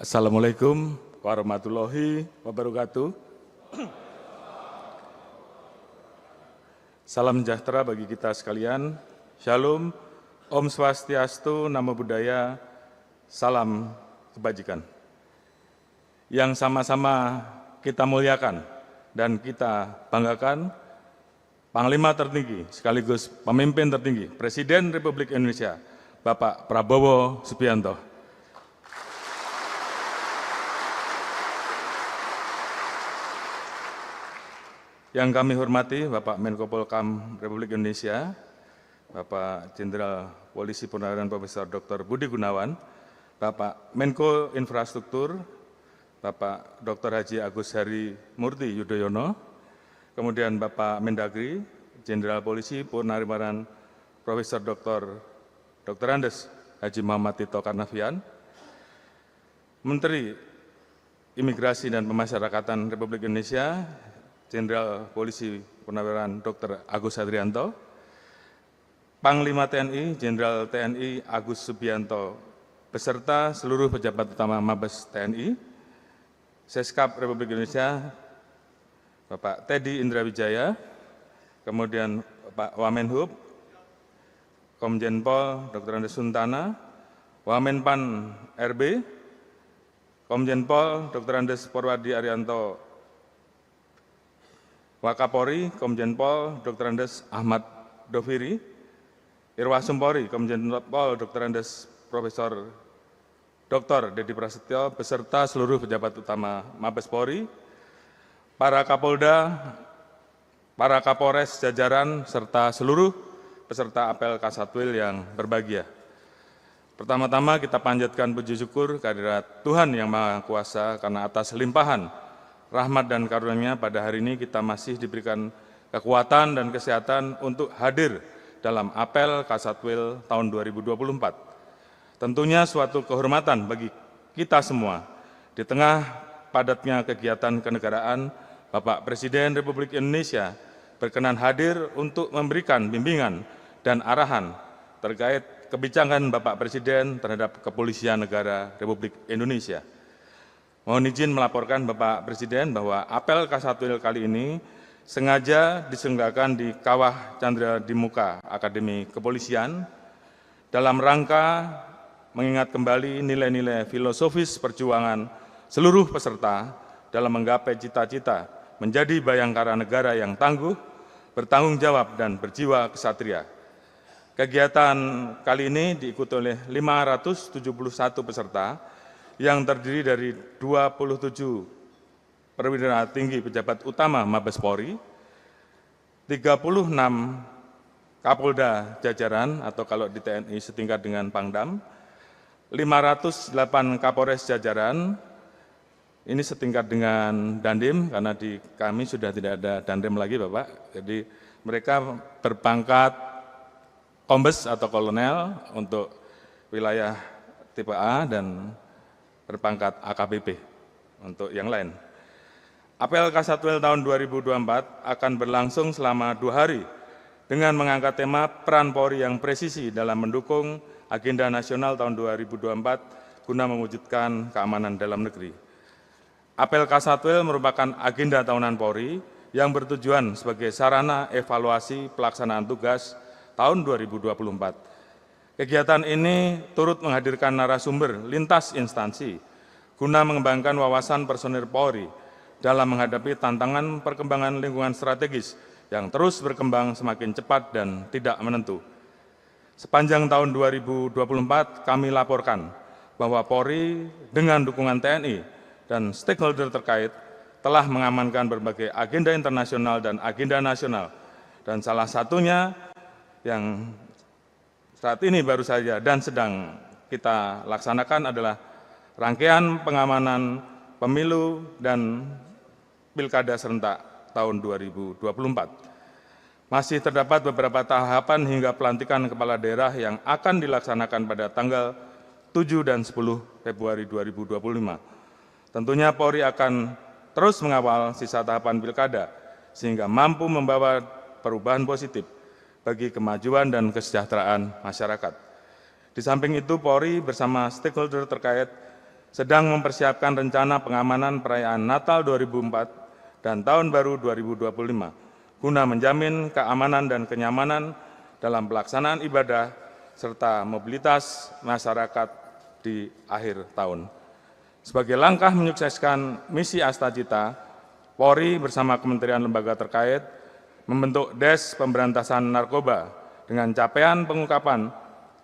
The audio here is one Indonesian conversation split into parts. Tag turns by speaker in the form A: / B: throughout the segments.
A: Assalamualaikum warahmatullahi wabarakatuh. Salam sejahtera bagi kita sekalian. Shalom, Om Swastiastu, Namo Buddhaya, salam kebajikan. Yang sama-sama kita muliakan dan kita banggakan, Panglima tertinggi sekaligus pemimpin tertinggi, Presiden Republik Indonesia, Bapak Prabowo Subianto. Yang kami hormati Bapak Menko Polhukam Republik Indonesia, Bapak Jenderal Polisi Purnawirawan Profesor Dr. Budi Gunawan, Bapak Menko Infrastruktur, Bapak Dr. Haji Agus Harimurti Yudhoyono, kemudian Bapak Mendagri, Jenderal Polisi Purnawirawan Profesor Dr. Andes Haji Muhammad Tito Karnavian, Menteri Imigrasi dan Pemasyarakatan Republik Indonesia, Jenderal Polisi Purnawirawan Dr. Agus Hadrianto, Panglima TNI, Jenderal TNI Agus Subianto, beserta seluruh pejabat utama Mabes TNI, Seskap Republik Indonesia, Bapak Teddy Indrawijaya, kemudian Pak Wamenhub, Komjen Pol Dr. Andes Suntana, Wamenpan RB, Komjen Pol Dr. Andes Porwadi Arianto, Wakapolri, Komjen Pol Dr. Andes Ahmad Doviri, Irwasumpori, Komjen Pol Dr. Andes Profesor Dr. Dedi Prasetyo, beserta seluruh pejabat utama Mabes Polri, para Kapolda, para Kapolres jajaran, serta seluruh peserta apel Kasatwil yang berbahagia. Pertama-tama kita panjatkan puji syukur kehadirat Tuhan Yang Maha Kuasa karena atas limpahan rahmat dan karunia-Nya pada hari ini kita masih diberikan kekuatan dan kesehatan untuk hadir dalam apel Kasatwil tahun 2024. Tentunya suatu kehormatan bagi kita semua di tengah padatnya kegiatan kenegaraan. Bapak Presiden Republik Indonesia berkenan hadir untuk memberikan bimbingan dan arahan terkait kebijakan Bapak Presiden terhadap Kepolisian Negara Republik Indonesia. Mohon izin melaporkan Bapak Presiden bahwa apel Kasatwil kali ini sengaja diselenggarakan di Kawah Chandra di Muka Akademi Kepolisian dalam rangka mengingat kembali nilai-nilai filosofis perjuangan seluruh peserta dalam menggapai cita-cita menjadi bayangkara negara yang tangguh, bertanggung jawab, dan berjiwa kesatria. Kegiatan kali ini diikuti oleh 571 peserta yang terdiri dari 27 perwira tinggi pejabat utama Mabes Polri, 36 Kapolda jajaran atau kalau di TNI setingkat dengan Pangdam, 508 Kapolres jajaran, ini setingkat dengan Dandim karena di kami sudah tidak ada Dandim lagi Bapak, jadi mereka berpangkat Kombes atau Kolonel untuk wilayah tipe A dan berpangkat AKBP untuk yang lain. Apel Kasatwil tahun 2024 akan berlangsung selama 2 hari dengan mengangkat tema peran Polri yang presisi dalam mendukung agenda nasional tahun 2024 guna mewujudkan keamanan dalam negeri. Apel Kasatwil merupakan agenda tahunan Polri yang bertujuan sebagai sarana evaluasi pelaksanaan tugas tahun 2024. Kegiatan ini turut menghadirkan narasumber lintas instansi guna mengembangkan wawasan personil Polri dalam menghadapi tantangan perkembangan lingkungan strategis yang terus berkembang semakin cepat dan tidak menentu. Sepanjang tahun 2024 kami laporkan bahwa Polri dengan dukungan TNI dan stakeholder terkait telah mengamankan berbagai agenda internasional dan agenda nasional, dan salah satunya yang saat ini baru saja dan sedang kita laksanakan adalah rangkaian pengamanan pemilu dan pilkada serentak tahun 2024. Masih terdapat beberapa tahapan hingga pelantikan kepala daerah yang akan dilaksanakan pada tanggal 7 dan 10 Februari 2025. Tentunya Polri akan terus mengawal sisa tahapan pilkada sehingga mampu membawa perubahan positif bagi kemajuan dan kesejahteraan masyarakat. Di samping itu, Polri bersama stakeholder terkait sedang mempersiapkan rencana pengamanan perayaan Natal 2004 dan Tahun Baru 2025 guna menjamin keamanan dan kenyamanan dalam pelaksanaan ibadah serta mobilitas masyarakat di akhir tahun. Sebagai langkah menyukseskan misi Astacita, Polri bersama Kementerian Lembaga terkait membentuk Des Pemberantasan Narkoba dengan capaian pengungkapan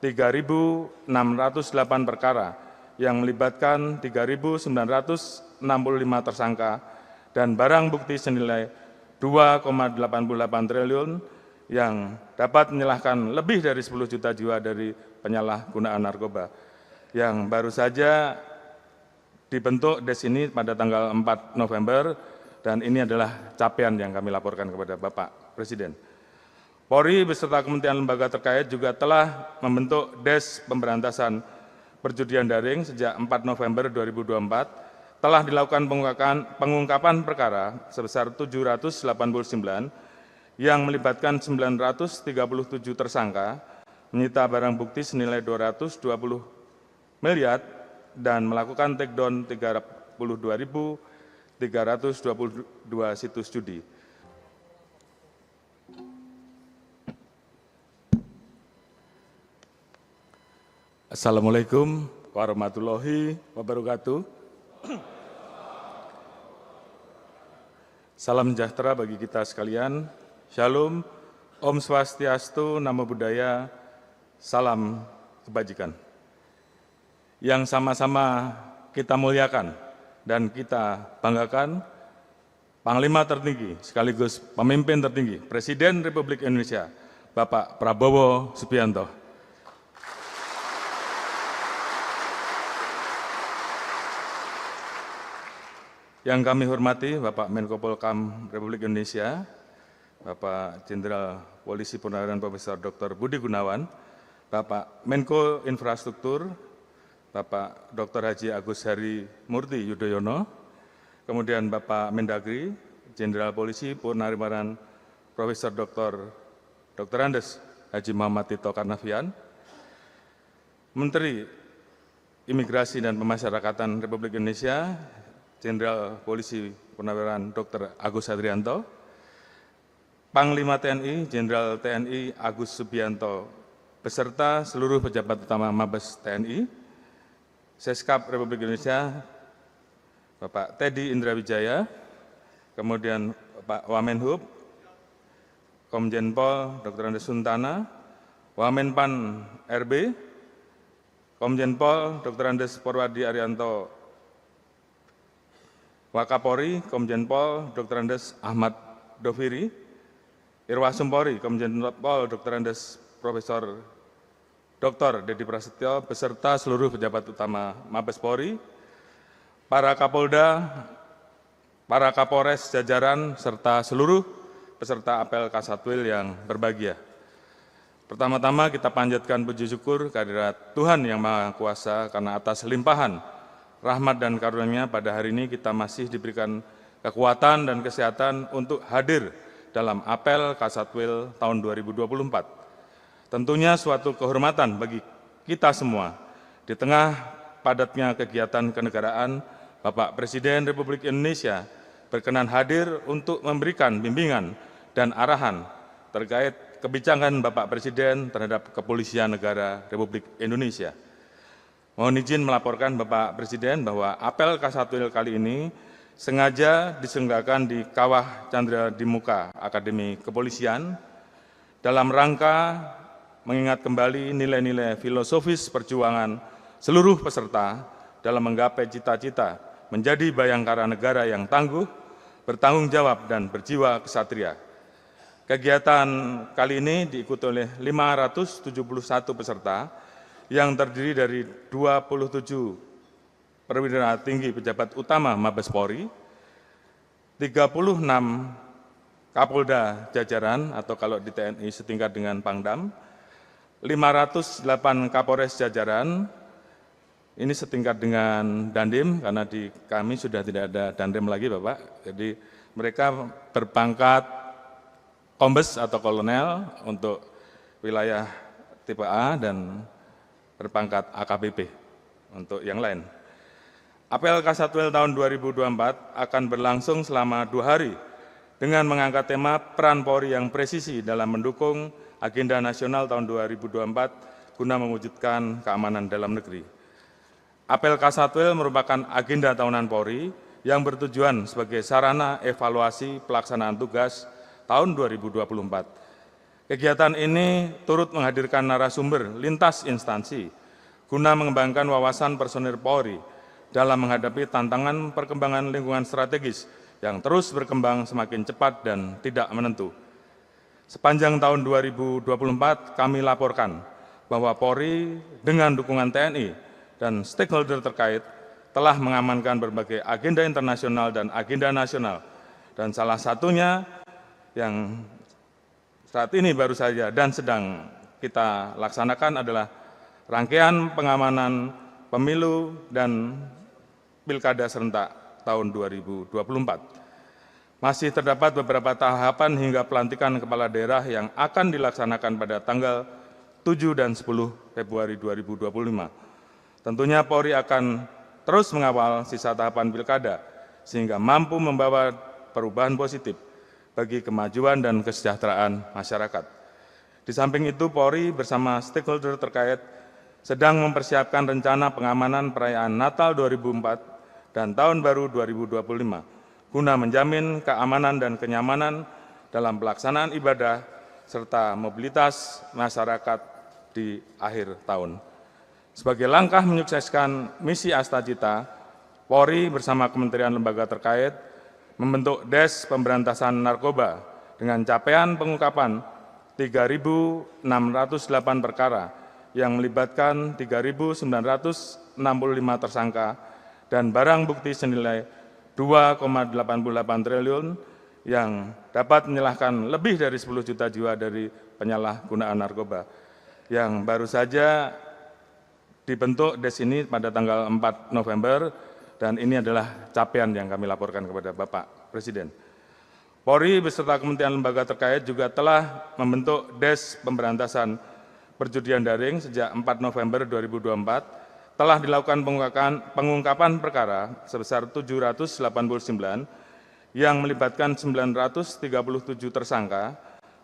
A: 3.608 perkara yang melibatkan 3.965 tersangka dan barang bukti senilai 2,88 triliun yang dapat menyalahkan lebih dari 10 juta jiwa dari penyalahgunaan narkoba, yang baru saja dibentuk Des ini pada tanggal 4 November, dan ini adalah capaian yang kami laporkan kepada Bapak Presiden. Polri beserta Kementerian Lembaga terkait juga telah membentuk Des Pemberantasan Perjudian Daring sejak 4 November 2024, telah dilakukan pengungkapan perkara sebesar 789 yang melibatkan 937 tersangka, menyita barang bukti senilai 220 miliar, dan melakukan takedown 32.322 situs judi. Assalamualaikum warahmatullahi wabarakatuh. Salam sejahtera bagi kita sekalian. Shalom, Om Swastiastu, Namo Buddhaya, salam kebajikan. Yang sama-sama kita muliakan dan kita banggakan, Panglima tertinggi sekaligus pemimpin tertinggi, Presiden Republik Indonesia, Bapak Prabowo Subianto. Yang kami hormati Bapak Menko Polhukam Republik Indonesia, Bapak Jenderal Polisi Purnawirawan Profesor Dr. Budi Gunawan, Bapak Menko Infrastruktur, Bapak Dr. Haji Agus Harimurti Yudhoyono, kemudian Bapak Mendagri, Jenderal Polisi Purnawirawan Profesor Dr. Andes Haji Muhammad Tito Karnavian, Menteri Imigrasi dan Pemasyarakatan Republik Indonesia, Jenderal Polisi Purnawirawan Dr. Agus Hadrianto, Panglima TNI, Jenderal TNI Agus Subianto, beserta seluruh pejabat utama Mabes TNI, Seskap Republik Indonesia, Bapak Teddy Indrawijaya, kemudian Pak Wamenhub, Komjen Pol Dr. Andes Suntana, Wamenpan RB, Komjen Pol Dr. Andes Porwadi Arianto, Wakapolri, Komjen Pol Dr. Andes Ahmad Doviri, Irwasumpori, Komjen Pol Dr. Andes Profesor Dr. Dedi Prasetyo, beserta seluruh pejabat utama Mabes Polri, para Kapolda, para Kapolres jajaran, serta seluruh peserta apel Kasatwil yang berbahagia. Pertama-tama kita panjatkan puji syukur kehadirat Tuhan Yang Maha Kuasa karena atas limpahan rahmat dan karunia-Nya pada hari ini kita masih diberikan kekuatan dan kesehatan untuk hadir dalam apel Kasatwil tahun 2024. Tentunya suatu kehormatan bagi kita semua di tengah padatnya kegiatan kenegaraan. Bapak Presiden Republik Indonesia berkenan hadir untuk memberikan bimbingan dan arahan terkait kebijakan Bapak Presiden terhadap Kepolisian Negara Republik Indonesia. Mohon izin melaporkan Bapak Presiden bahwa apel Kasatwil kali ini sengaja diselenggarakan di Kawah Chandra di Muka Akademi Kepolisian dalam rangka mengingat kembali nilai-nilai filosofis perjuangan seluruh peserta dalam menggapai cita-cita menjadi bayangkara negara yang tangguh, bertanggung jawab, dan berjiwa kesatria. Kegiatan kali ini diikuti oleh 571 peserta yang terdiri dari 27 perwira tinggi pejabat utama Mabes Polri, 36 Kapolda jajaran atau kalau di TNI setingkat dengan Pangdam, 508 Kapolres jajaran, ini setingkat dengan Dandim karena di kami sudah tidak ada Dandim lagi Bapak, jadi mereka berpangkat Kombes atau Kolonel untuk wilayah tipe A dan berpangkat AKBP untuk yang lain. Apel Kasatwil tahun 2024 akan berlangsung selama 2 hari dengan mengangkat tema peran Polri yang presisi dalam mendukung agenda nasional tahun 2024 guna mewujudkan keamanan dalam negeri. Apel Kasatwil merupakan agenda tahunan Polri yang bertujuan sebagai sarana evaluasi pelaksanaan tugas tahun 2024. Kegiatan ini turut menghadirkan narasumber lintas instansi guna mengembangkan wawasan personil Polri dalam menghadapi tantangan perkembangan lingkungan strategis yang terus berkembang semakin cepat dan tidak menentu. Sepanjang tahun 2024 kami laporkan bahwa Polri dengan dukungan TNI dan stakeholder terkait telah mengamankan berbagai agenda internasional dan agenda nasional. Dan salah satunya yang saat ini baru saja dan sedang kita laksanakan adalah rangkaian pengamanan pemilu dan pilkada serentak tahun 2024. Masih terdapat beberapa tahapan hingga pelantikan kepala daerah yang akan dilaksanakan pada tanggal 7 dan 10 Februari 2025. Tentunya Polri akan terus mengawal sisa tahapan pilkada sehingga mampu membawa perubahan positif bagi kemajuan dan kesejahteraan masyarakat. Di samping itu, Polri bersama stakeholder terkait sedang mempersiapkan rencana pengamanan perayaan Natal 2004 dan Tahun Baru 2025 guna menjamin keamanan dan kenyamanan dalam pelaksanaan ibadah serta mobilitas masyarakat di akhir tahun. Sebagai langkah menyukseskan misi Astacita, Polri bersama Kementerian Lembaga terkait membentuk Des Pemberantasan Narkoba dengan capaian pengungkapan 3.608 perkara yang melibatkan 3.965 tersangka dan barang bukti senilai 2,88 triliun yang dapat menyalahkan lebih dari 10 juta jiwa dari penyalahgunaan narkoba, yang baru saja dibentuk Des ini pada tanggal 4 November, dan ini adalah capaian yang kami laporkan kepada Bapak Presiden. Polri beserta Kementerian Lembaga terkait juga telah membentuk Des Pemberantasan Perjudian Daring sejak 4 November 2024, telah dilakukan pengungkapan perkara sebesar 789 yang melibatkan 937 tersangka,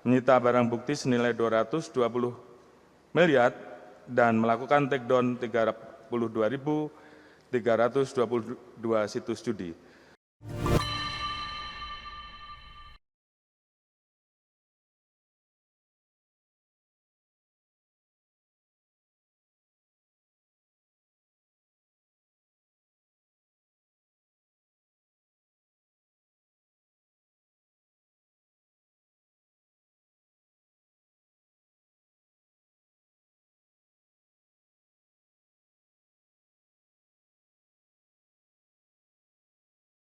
A: menyita barang bukti senilai 220 miliar, dan melakukan take down 32.322 situs judi.